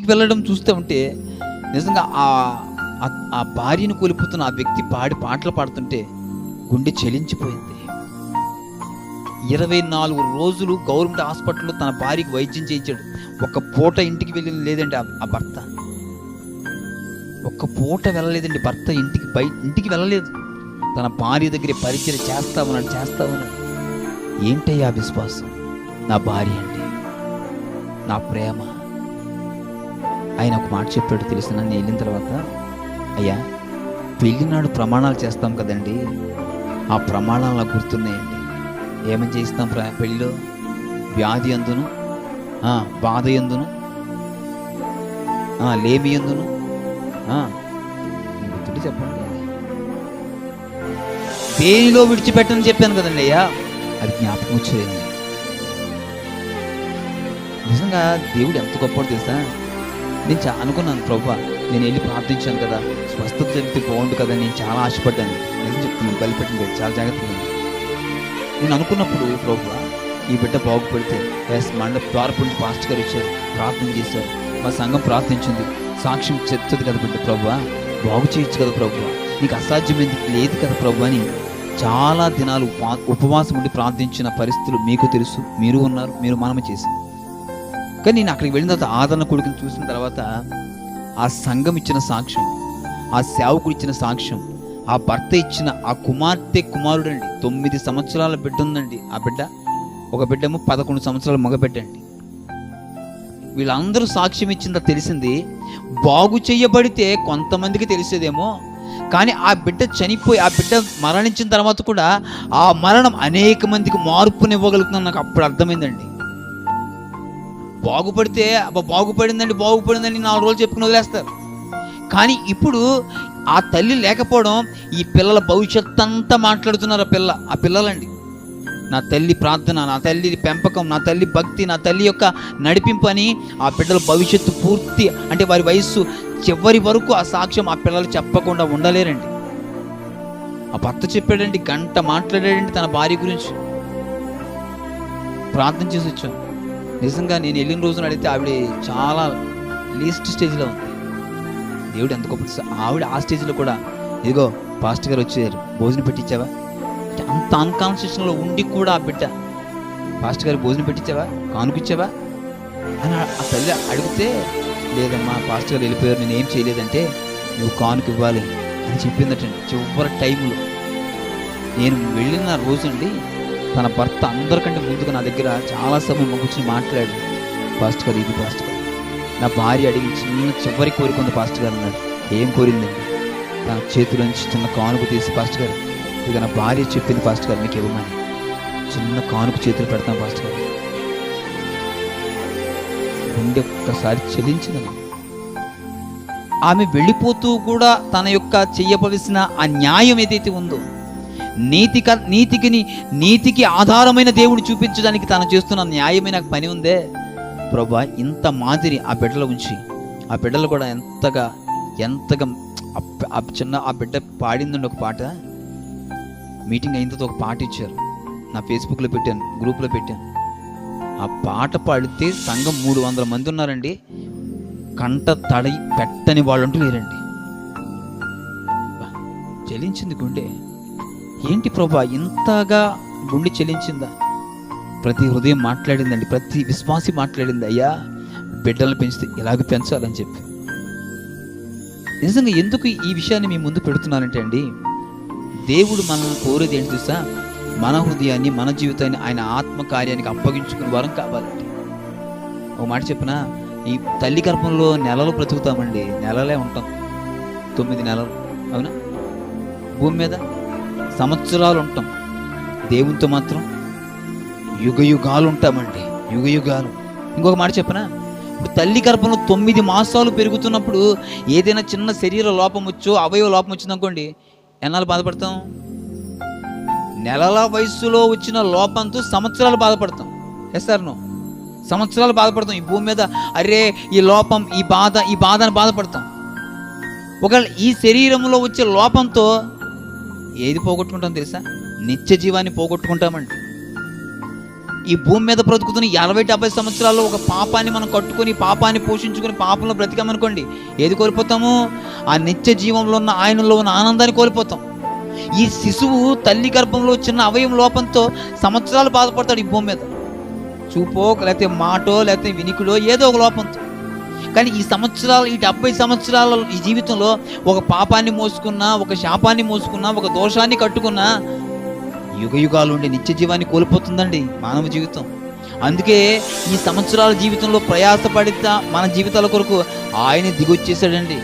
ఇంటికి వెళ్ళడం చూస్తూ ఉంటే నిజంగా ఆ భార్యను కోల్పోతున్న ఆ వ్యక్తి పాటలు పాడుతుంటే గుండె చెలించిపోయింది. 24 రోజులు గవర్నమెంట్ హాస్పిటల్లో తన భార్యకి వైద్యం చేయించాడు. ఒక్క పూట ఇంటికి వెళ్ళి లేదండి ఆ భర్త. ఒక్క పూట వెళ్ళలేదండి భర్త, ఇంటికి వెళ్ళలేదు. తన భార్య దగ్గర పరిచయం చేస్తా ఉన్నాడు. ఏంటయ్యా విశ్వాసం? నా భార్య అండి, నా ప్రేమ. ఆయన ఒక మాట చెప్పాడు తెలిసిన, నేను వెళ్ళిన తర్వాత, అయ్యా పెళ్ళినాడు ప్రమాణాలు చేస్తాం కదండి, ఆ ప్రమాణాలు నాకు గుర్తున్నాయండి. ఏమని చేయిస్తాం పెళ్ళిలో? వ్యాధి అందును, బాధ ఎందును, లేమి ఎందును, గుర్తుంటే చెప్పండి. దేనిలో విడిచిపెట్టని చెప్పాను కదండి అయ్యా, అది జ్ఞాపకం వచ్చేది. నిజంగా దేవుడు ఎంత గొప్పవాడు తెలుసా? నేను అనుకున్నాను, ప్రభువా నేను వెళ్ళి ప్రార్థించాను కదా, స్వస్థత జరిగితే బాగుండు కదా, నేను చాలా ఆశపడ్డాను. నిజం చెప్తున్నాను, బలిపెట్టింది చాలా జాగ్రత్తగా. నేను అనుకున్నప్పుడు, ప్రభువా ఈ బిడ్డ బాగుపడితే, మండప ద్వారపు నుంచి పాస్టర్ గారు వచ్చారు, ప్రార్థన చేశారు, మా సంఘం ప్రార్థించింది, సాక్ష్యం చెప్తుంది కదా బిడ్డ, ప్రభువా బాగు చేయొచ్చు కదా ప్రభువా, నీకు అసాధ్యమైంది లేదు కదా ప్రభువా అని చాలా దినాలు ఉపవాసం ఉండి ప్రార్థించిన పరిస్థితులు మీకు తెలుసు, మీరు ఉన్నారు, మీరు మనము చేసి. కానీ నేను అక్కడికి వెళ్ళిన తర్వాత ఆదరణ కొడుకుని చూసిన తర్వాత ఆ సంఘం ఇచ్చిన సాక్ష్యం, ఆ సేవకుడు ఇచ్చిన సాక్ష్యం, ఆ భర్త ఇచ్చిన ఆ కుమారుడు అండి, 9 సంవత్సరాల బిడ్డ ఉందండి. ఆ బిడ్డ, ఒక బిడ్డేమో 11 సంవత్సరాల మగబిడ్డ అండి. వీళ్ళందరూ సాక్ష్యం ఇచ్చిందా తెలిసింది. బాగు చేయబడితే కొంతమందికి తెలిసేదేమో, కానీ ఆ బిడ్డ చనిపోయి, ఆ బిడ్డ మరణించిన తర్వాత కూడా ఆ మరణం అనేక మందికి మార్పునివ్వగలుగుతుందని నాకు అప్పుడు అర్థమైందండి. బాగుపడితే బాగుపడిందండి 4 రోజులు చెప్పుకుని వదిలేస్తారు. కానీ ఇప్పుడు ఆ తల్లి లేకపోవడం, ఈ పిల్లల భవిష్యత్ అంతా మాట్లాడుతున్నారు. ఆ పిల్లలండి, నా తల్లి ప్రార్థన, నా తల్లి పెంపకం, నా తల్లి భక్తి, నా తల్లి యొక్క నడిపింపు అని ఆ బిడ్డల భవిష్యత్తు పూర్తి, అంటే వారి వయస్సు చివరి వరకు ఆ సాక్ష్యం ఆ పిల్లలు చెప్పకుండా ఉండలేరండి. ఆ భర్త చెప్పాడండి, గంట మాట్లాడాడండి తన భార్య గురించి. ప్రార్థన చేసి వచ్చాం. నిజంగా నేను వెళ్ళిన రోజున అడిగితే ఆవిడ చాలా లీస్ట్ స్టేజ్లో ఉంది. దేవుడు ఎంత గొప్ప. ఆవిడ ఆ స్టేజ్లో కూడా, ఇదిగో పాస్టర్ గారు వచ్చారు, భోజనం పెట్టించావా, అంత అన్కాన్షియస్లో ఉండి కూడా ఆ బిడ్డ, పాస్టర్ గారు భోజనం పెట్టించావా, కానుకిచ్చావా అని ఆ తల్లి అడిగితే, లేదమ్మా పాస్టర్ గారు వెళ్ళిపోయారు, నేను ఏం చేయలేదంటే నువ్వు కానుక ఇవ్వాలి అని చెప్పిందటండి. చివరి టైంలో నేను వెళ్ళిన రోజండి, తన భర్త అందరికంటే ముందుగా నా దగ్గర చాలా సమయం కూర్చొని మాట్లాడి, పాస్టర్ గారు ఇది పాస్టర్ గారు, నా భార్య అడిగి చివరి కోరిక ఉంది పాస్టర్ గారు అన్నాడు. ఏం కోరిందండి? తన చేతిలోంచి చిన్న కానుక తీసి, పాస్టర్ గారు ఇక నా భార్య చెప్పింది పాస్టర్ గారు మీకు ఇవ్వమని, చిన్న కానుక చేతులు పెడతాం పాస్టర్ గారు. గుండె ఒక్కసారి చెల్లించింది. ఆమె వెళ్ళిపోతూ కూడా తన యొక్క చెయ్యవలసిన ఆ న్యాయం ఏదైతే ఉందో, నీతికి ఆధారమైన దేవుడు చూపించడానికి తను చేస్తున్న న్యాయమైన పని ఉందే ప్రభా, ఇంత మాదిరి ఆ బిడ్డల ఉంచి, ఆ బిడ్డలు కూడా ఎంతగా ఆ బిడ్డ పాడిందండి ఒక పాట. మీటింగ్ అయిన తర్వాత ఒక పాట ఇచ్చారు, నా ఫేస్బుక్లో పెట్టాను, గ్రూప్లో పెట్టాను. ఆ పాట పాడితే సంఘం 300 మంది ఉన్నారండి, కంట తడి పెట్టని వాళ్ళంటూ లేరండి. చెలించింది గుండె. ఏంటి ప్రభా ఇంతగా గుండె చెలించిందా? ప్రతి హృదయం మాట్లాడిందండి, ప్రతి విశ్వాసి మాట్లాడింది, అయ్యా బిడ్డలను పెంచితే ఇలాగ పెంచాలని చెప్పి. నిజంగా ఎందుకు ఈ విషయాన్ని మీ ముందు పెడుతున్నానంటే అండి, దేవుడు మనల్ని కోరేది ఏంటి తెలుసా? మన హృదయాన్ని, మన జీవితాన్ని ఆయన ఆత్మకార్యానికి అప్పగించుకుని వరం కావాలండి. ఒక మాట చెప్పిన, ఈ తల్లి గర్భంలో నెలలు బ్రతుకుతామండి, నెలలే ఉంటాం, 9 నెలలు, అవునా? భూమి మీద సంవత్సరాలు ఉంటాం, దేవునితో మాత్రం యుగాలు ఉంటామండి, యుగాలు. ఇంకొక మాట చెప్పనా, ఇప్పుడు తల్లి గర్భంలో 9 మాసాలు పెరుగుతున్నప్పుడు ఏదైనా చిన్న శరీర లోపం వచ్చో, అవయవ లోపం వచ్చిందనుకోండి, ఎన్నాళ్ళు బాధపడతాం? నెలల వయస్సులో వచ్చిన లోపంతో సంవత్సరాలు బాధపడతాం. ఎస్ఆర్నో సంవత్సరాలు బాధపడతాం ఈ భూమి మీద. అరే ఈ లోపం, ఈ బాధ అని బాధపడతాం. ఒకవేళ ఈ శరీరంలో వచ్చే లోపంతో ఏది పోగొట్టుకుంటాం తెలుసా? నిత్య జీవాన్ని పోగొట్టుకుంటామండి. ఈ భూమి మీద బ్రతుకుతున్న 60-70 సంవత్సరాల్లో ఒక పాపాన్ని మనం కట్టుకొని, పాపాన్ని పోషించుకొని, పాపంలో బ్రతికామనుకోండి, ఏది కోల్పోతాము? ఆ నిత్య జీవంలో ఉన్న ఆయనలో ఉన్న ఆనందాన్ని కోల్పోతాం. ఈ శిశువు తల్లి గర్భంలో చిన్న అవయవం లోపంతో సంవత్సరాలు బాధపడతాడు ఈ భూమి మీద. చూపో, లేకపోతే మాటో, లేకపోతే వినికిడో, ఏదో ఒక లోపంతో. కానీ ఈ 70 సంవత్సరాల ఈ జీవితంలో ఒక పాపాన్ని మోసుకున్నా, ఒక శాపాన్ని మోసుకున్నా, ఒక దోషాన్ని కట్టుకున్నా యుగాలు ఉండే నిత్య జీవాన్ని కోల్పోతుందండి మానవ జీవితం. అందుకే ఈ సంవత్సరాల జీవితంలో ప్రయాసపడితే మన జీవితాల కొరకు ఆయన దిగొచ్చేసాడండి.